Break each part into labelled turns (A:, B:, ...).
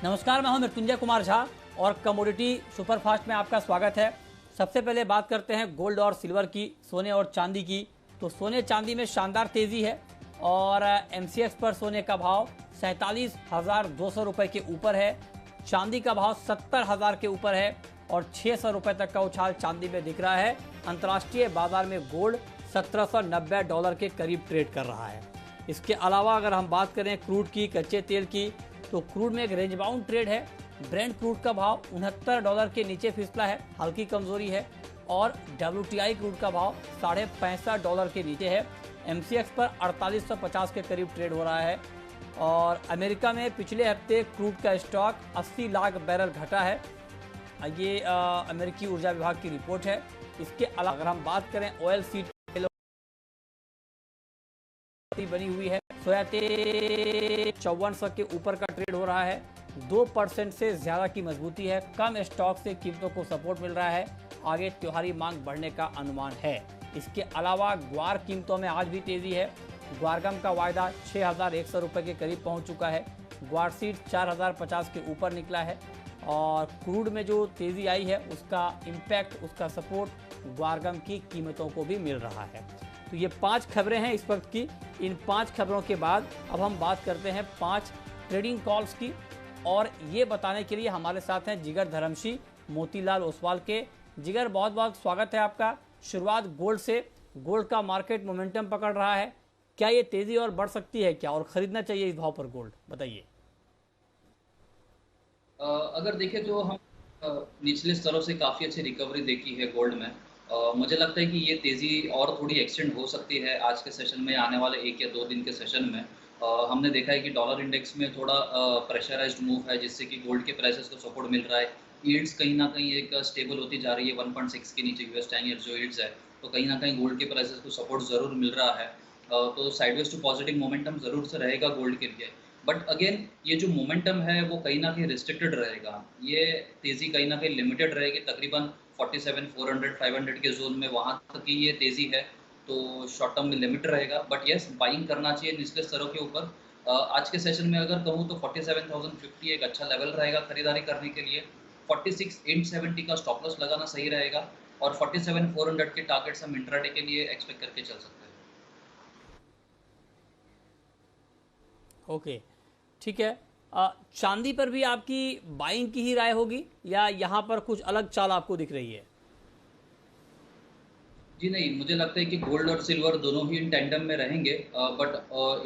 A: नमस्कार, मैं हूं मृत्युंजय कुमार झा और कमोडिटी सुपरफास्ट में आपका स्वागत है। सबसे पहले बात करते हैं गोल्ड और सिल्वर की, सोने और चांदी की। तो सोने चांदी में शानदार तेजी है और एमसीएक्स पर सोने का भाव 47,200 रुपये के ऊपर है, चांदी का भाव 70,000 के ऊपर है और 600 रुपये तक का उछाल चांदी में दिख रहा है। अंतर्राष्ट्रीय बाजार में गोल्ड $1790 के करीब ट्रेड कर रहा है। इसके अलावा अगर हम बात करें क्रूड की, कच्चे तेल की, तो क्रूड में एक रेंज बाउंड ट्रेड है। ब्रेंट क्रूड का भाव $69 के नीचे फिसला है, हल्की कमजोरी है और WTI क्रूड का भाव $65.5 के नीचे है। एमसीएक्स पर 4850 के करीब ट्रेड हो रहा है और अमेरिका में पिछले हफ्ते क्रूड का स्टॉक 80 लाख बैरल घटा है। ये अमेरिकी ऊर्जा विभाग की रिपोर्ट है। इसके अलावा अगर हम बात करें ऑयल सीड बनी हुई है, सोया तेल 5400 के ऊपर का ट्रेड हो रहा है। 2% से ज्यादा की मजबूती है, कम स्टॉक से कीमतों को सपोर्ट मिल रहा है। आगे त्योहारी मांग बढ़ने का अनुमान है। इसके अलावा ग्वार कीमतों में आज भी तेजी है। ग्वारगम का वायदा 6100 रुपये के करीब पहुंच चुका है। ग्वार सीड 4050 के ऊपर निकला है और क्रूड में जो तेजी आई है उसका इम्पैक्ट, उसका सपोर्ट ग्वारगम की कीमतों को भी मिल रहा है। तो ये 5 खबरें हैं इस वक्त की। इन 5 खबरों के बाद अब हम बात करते हैं 5 ट्रेडिंग कॉल्स की और ये बताने के लिए हमारे साथ हैं जिगर धर्मशी मोतीलाल ओसवाल के। जिगर, बहुत बहुत स्वागत है आपका। शुरुआत गोल्ड से। गोल्ड का मार्केट मोमेंटम पकड़ रहा है, क्या ये तेजी और बढ़ सकती है क्या, और खरीदना चाहिए इस भाव पर गोल्ड, बताइए।
B: अगर देखें तो हम निचले स्तरों से काफ़ी अच्छी रिकवरी देखी है गोल्ड में। मुझे लगता है कि ये तेज़ी और थोड़ी एक्सटेंड हो सकती है आज के सेशन में, आने वाले 1 या 2 दिन के सेशन में। हमने देखा है कि डॉलर इंडेक्स में थोड़ा प्रेशराइज्ड मूव है, जिससे कि गोल्ड के प्राइसेस को सपोर्ट मिल रहा है। यील्ड्स कहीं ना कहीं एक स्टेबल होती जा रही है 1.6 के नीचे, यूएस 10 ईयर जो यील्ड्स है, तो कहीं ना कहीं गोल्ड के प्राइसेस को सपोर्ट ज़रूर मिल रहा है। तो साइडवेज टू पॉजिटिव मोमेंटम ज़रूर से रहेगा गोल्ड के लिए। बट अगेन ये जो मोमेंटम है वो कहीं न कहीं रिस्ट्रिक्टेड रहेगा। ये तेज़ी कहीं न कहीं लिमिटेड रहेगी, तकरीबन 47, 400, 500 के ज़ोन में, वहाँ तक की ये तेज़ी है। तो शॉर्ट टर्म में लिमिट रहेगा, बट येस बाइंग करना चाहिए निचले स्तरों के ऊपर। आज के सेशन में अगर कहूँ तो 47,050 एक अच्छा लेवल रहेगा खरीदारी करने के लिए। 46,870 का स्टॉप लॉस लगाना सही रहेगा और 47,400 के टारगेट्स हम इंट्राडे के लिए एक्सपेक्ट करके चल सकते हैं।
A: ओके, ठीक है। चांदी पर भी आपकी बाइंग की ही राय होगी या यहाँ पर कुछ अलग चाल आपको दिख रही है?
B: जी नहीं, मुझे लगता है कि गोल्ड और सिल्वर दोनों ही इन टैंडम में रहेंगे। बट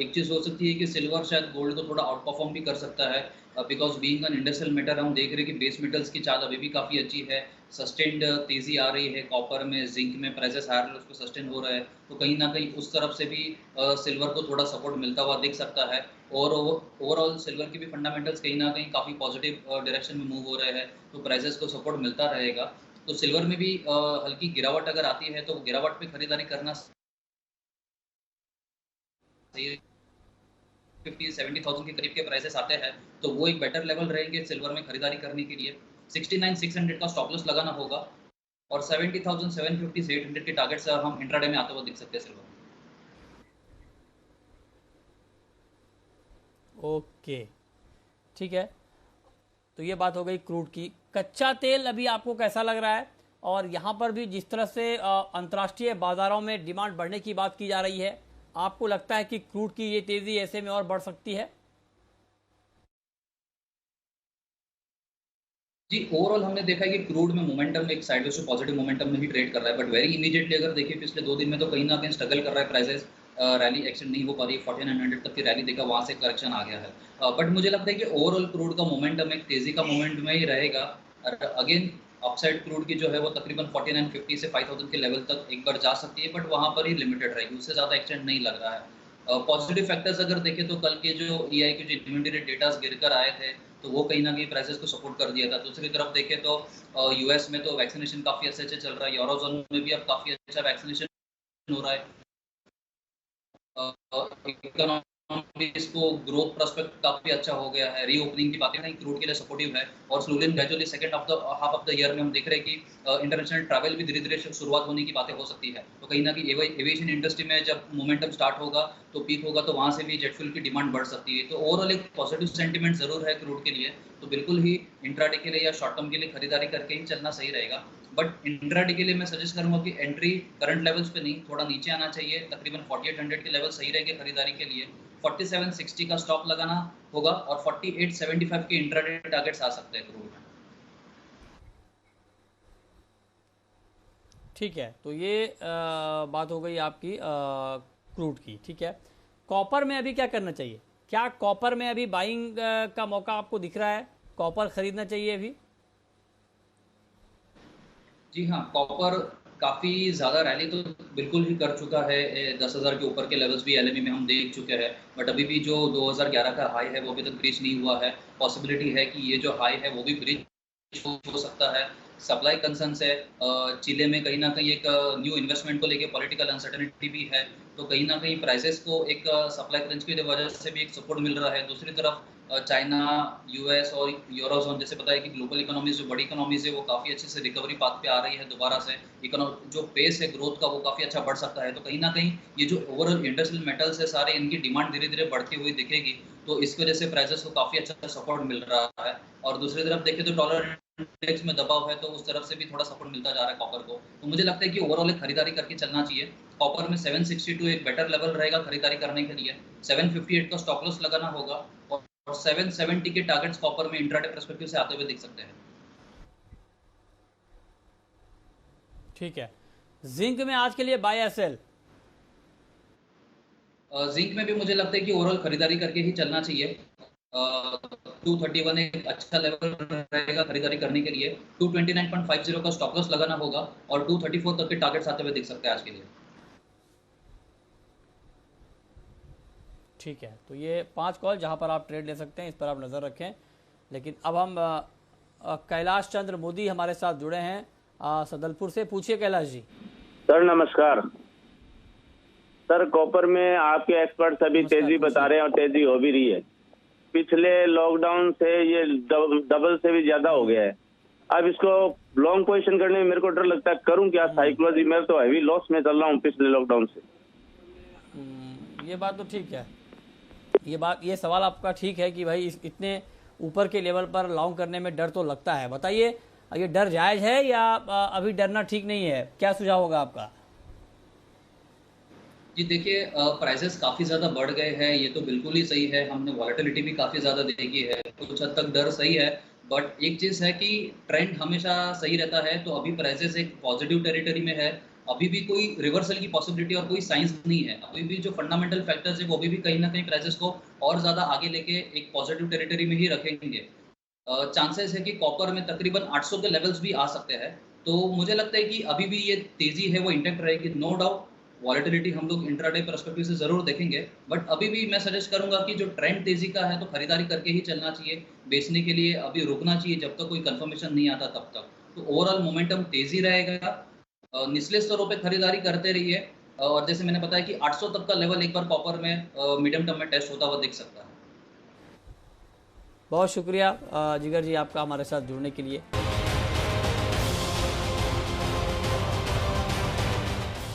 B: एक चीज़ हो सकती है कि सिल्वर शायद गोल्ड को थोड़ा आउट परफॉर्म भी कर सकता है, because being an industrial metal हम देख रहे हैं कि बेस मेटल्स की चाल अभी भी काफ़ी अच्छी है। सस्टेन्ड तेज़ी आ रही है, कॉपर में, जिंक में प्राइसेस हायर लेवल्स पे सस्टेन हो रहा है, तो कहीं ना कहीं उस तरफ से भी सिल्वर को थोड़ा सपोर्ट मिलता हुआ दिख सकता है। और ओवरऑल सिल्वर की भी फंडामेंटल्स कहीं ना कहीं काफ़ी पॉजिटिव डायरेक्शन में मूव हो रहे हैं, तो प्राइसेस को सपोर्ट मिलता रहेगा। तो सिल्वर में भी हल्की गिरावट अगर आती है तो गिरावट पे खरीदारी करना सही है। 50-70,000 के करीब के प्राइसेस आते हैं तो वो एक बेटर लेवल रहेंगे सिल्वर में खरीदारी करने के लिए। 69,600 का स्टॉप लॉस लगाना होगा और 70,750 से 800 के टारगेट्स हम इंट्राडे में आते हुए दिख सकते हैं सिल्वर में।
A: ओके, ठीक है। तो ये बात हो गई क्रूड की। कच्चा तेल अभी आपको कैसा लग रहा है? और यहाँ पर भी जिस तरह से अंतर्राष्ट्रीय बाजारों में डिमांड बढ़ने की बात की जा रही है, आपको लगता है कि क्रूड की ये तेजी ऐसे में और बढ़ सकती है?
B: जी, ओवरऑल हमने देखा है कि क्रूड में मोमेंटम एक साइडवेज से पॉजिटिव मोमेंटम में ही ट्रेड कर रहा है, बट वेरी इमीडिएटली अगर देखिए पिछले 2 दिन में तो कहीं न कहीं स्ट्रगल कर रहा है प्राइसेस। रैली एक्सटेंड नहीं हो पा रही है, 4900 तक की रैली देखा, वहाँ से करेक्शन आ गया है। बट मुझे लगता है कि ओवरऑल क्रूड का मोमेंटम एक तेज़ी का मोमेंट में ही रहेगा और अगेन अपसाइड क्रूड की जो है वो तकरीबन 4950 से 5000 के लेवल तक एक बार जा सकती है, बट वहाँ पर ही लिमिटेड रहेगी, उससे ज़्यादा एक्सटेंड नहीं लग रहा है। पॉजिटिव फैक्टर्स अगर देखें तो कल के जो ईआई के जो इन्वेंटरी डेटास गिरकर आए थे, तो वो कहीं न कहीं प्राइसेस को सपोर्ट कर दिया था। दूसरी तरफ देखें तो यूएस में तो वैक्सीनेशन काफ़ी अच्छे चल रहा है, यूरोज़ोन में भी अब काफ़ी अच्छा वैक्सीनेशन हो रहा है। इकोनॉमी इकोनॉमीज को ग्रोथ प्रोस्पेक्ट काफी अच्छा हो गया है, रीओपनिंग की बातें नहीं क्रूड के लिए सपोर्टिव है और slowly and gradually second half of the year में हम देख रहे हैं कि इंटरनेशनल ट्रैवल भी धीरे धीरे शुरुआत होने की बातें हो सकती है। तो कहीं ना कहीं एविएशन इंडस्ट्री में जब मोमेंटम स्टार्ट होगा तो पीक होगा तो वहां से भी जेट फ्यूल की डिमांड बढ़ सकती है। तो ओवरऑल एक पॉजिटिव सेंटीमेंट जरूर है क्रूड के लिए। तो बिल्कुल ही इंट्राडे के लिए या शॉर्ट टर्म के लिए खरीदारी करके ही चलना सही रहेगा। बट इंट्राडे के लिए मैं सजेस्ट करूंगा कि एंट्री करंट लेवल्स पे नहीं, थोड़ा नीचे आना चाहिए, तकरीबन 4800 के लेवल सही रहेंगे खरीदारी के लिए। 4760 का स्टॉप लगाना होगा और 4875 के इंट्राडे टारगेट्स आ सकते हैं क्रूड में।
A: ठीक है, तो ये बात हो गई आपकी क्रूड की। ठीक है, कॉपर में अभी क्या करना चाहिए? क्या कॉपर में अभी बाइंग का मौका आपको दिख रहा है? कॉपर खरीदना चाहिए अभी?
B: जी हाँ, कॉपर काफ़ी ज़्यादा रैली तो बिल्कुल ही कर चुका है। 10,000 के ऊपर के लेवल्स भी एलएमई में हम देख चुके हैं, बट अभी भी जो 2011 का हाई है वो अभी तक ब्रीच नहीं हुआ है। पॉसिबिलिटी है कि ये जो हाई है वो भी ब्रीच हो सकता है। सप्लाई कंसर्न्स है, चिले में कहीं ना कहीं एक न्यू इन्वेस्टमेंट को लेके पॉलिटिकल अनसर्टेनिटी भी है, तो कहीं ना कहीं प्राइसेस को एक सप्लाई क्रंच की वजह से भी एक सपोर्ट मिल रहा है। दूसरी तरफ चाइना, यूएस और यूरोजोन जैसे पता है कि ग्लोबल इकोनॉमीज जो बड़ी इकोनॉमीज है वो काफ़ी अच्छे से रिकवरी पाथ पे आ रही है दोबारा से। जो पेस है ग्रोथ का वो काफ़ी अच्छा बढ़ सकता है। तो कहीं ना कहीं ये जो ओवरऑल इंडस्ट्रियल मेटल्स है सारे, इनकी डिमांड धीरे धीरे बढ़ती हुई दिखेगी, तो इस वजह से प्राइसेस को काफ़ी अच्छा सपोर्ट मिल रहा है। और दूसरी तरफ देखें तो डॉलर इंडेक्स में दबाव है, तो उस तरफ से भी थोड़ा सपोर्ट मिलता जा रहा है कॉपर को। तो मुझे लगता है कि ओवरऑल एक खरीदारी करके चलना चाहिए। कॉपर में 762 एक बेटर लेवल रहेगा खरीदारी करने के लिए। 758 का स्टॉप लॉस लगाना होगा और 770 के टारगेट्स कॉपर में इंट्राडे पर्सपेक्टिव से आते हुए दिख सकते हैं।
A: ठीक है, जिंक में आज के लिए बाय या सेल?
B: जिंक में भी मुझे लगता है कि ओवरऑल खरीदारी करके ही चलना चाहिए। 231 एक अच्छा लेवल रहेगा खरीदारी करने के लिए। 229.50 का स्टॉप लॉस लगाना होगा और 234 तक के टारगेट्स आते हुए दिख सकते हैं आज के लिए।
A: ठीक है, तो ये 5 कॉल जहां पर आप ट्रेड ले सकते हैं, इस पर आप नज़र रखें। लेकिन अब हम कैलाश चंद्र मोदी हमारे साथ जुड़े हैं सदलपुर से। पूछिए कैलाश जी।
C: सर नमस्कार। सर कॉपर में आपके एक्सपर्ट अभी तेजी बता रहे हैं और तेजी हो भी रही है। पिछले लॉकडाउन से ये डबल से भी ज्यादा हो गया है। अब इसको लॉन्ग पोजीशन करने में मेरे को डर लगता है, करूं क्या? साइकोलॉजी में तो हैवी लॉस में चल रहा हूं पिछले लॉकडाउन से।
A: ये बात तो ठीक है, ये सवाल आपका ठीक है कि भाई इतने ऊपर के लेवल पर लॉन्ग करने में डर तो लगता है। बताइए, ये डर जायज है या अभी डरना ठीक नहीं है? क्या सुझाव होगा आपका?
B: जी देखिए, प्राइसेस काफ़ी ज़्यादा बढ़ गए हैं, ये तो बिल्कुल ही सही है। हमने वॉलेटिलिटी भी काफ़ी ज़्यादा देखी है, कुछ हद तक डर सही है। बट एक चीज़ है कि ट्रेंड हमेशा सही रहता है। तो अभी प्राइसेस एक पॉजिटिव टेरिटरी में है, अभी भी कोई रिवर्सल की पॉसिबिलिटी और कोई साइंस नहीं है। अभी भी जो फंडामेंटल फैक्टर्स है वो अभी भी कहीं ना कहीं प्राइसेस को और ज़्यादा आगे लेके एक पॉजिटिव टेरिटरी में ही रखेंगे। चांसेस है कि कॉपर में तकरीबन 800 के लेवल्स भी आ सकते हैं। तो मुझे लगता है कि अभी भी ये तेज़ी है वो इंटैक्ट रहेगी, नो डाउट। वॉलेटिलिटी हम लोग इंट्राडे पर्सपेक्टिव से ज़रूर देखेंगे, बट अभी भी मैं सजेस्ट करूंगा कि जो ट्रेंड तेज़ी का है तो खरीदारी करके ही चलना चाहिए। बेचने के लिए अभी रुकना चाहिए जब तक कोई कंफर्मेशन नहीं आता तब तक। तो ओवरऑल मोमेंटम तेज़ी रहेगा। निचले स्तरों पे खरीदारी करते रहिए और जैसे मैंने बताया कि 800 तक का लेवल एक बार कॉपर में मीडियम टर्म में टेस्ट होता हुआ दिख सकता है।
A: बहुत शुक्रिया जिगर जी आपका हमारे साथ जुड़ने के लिए।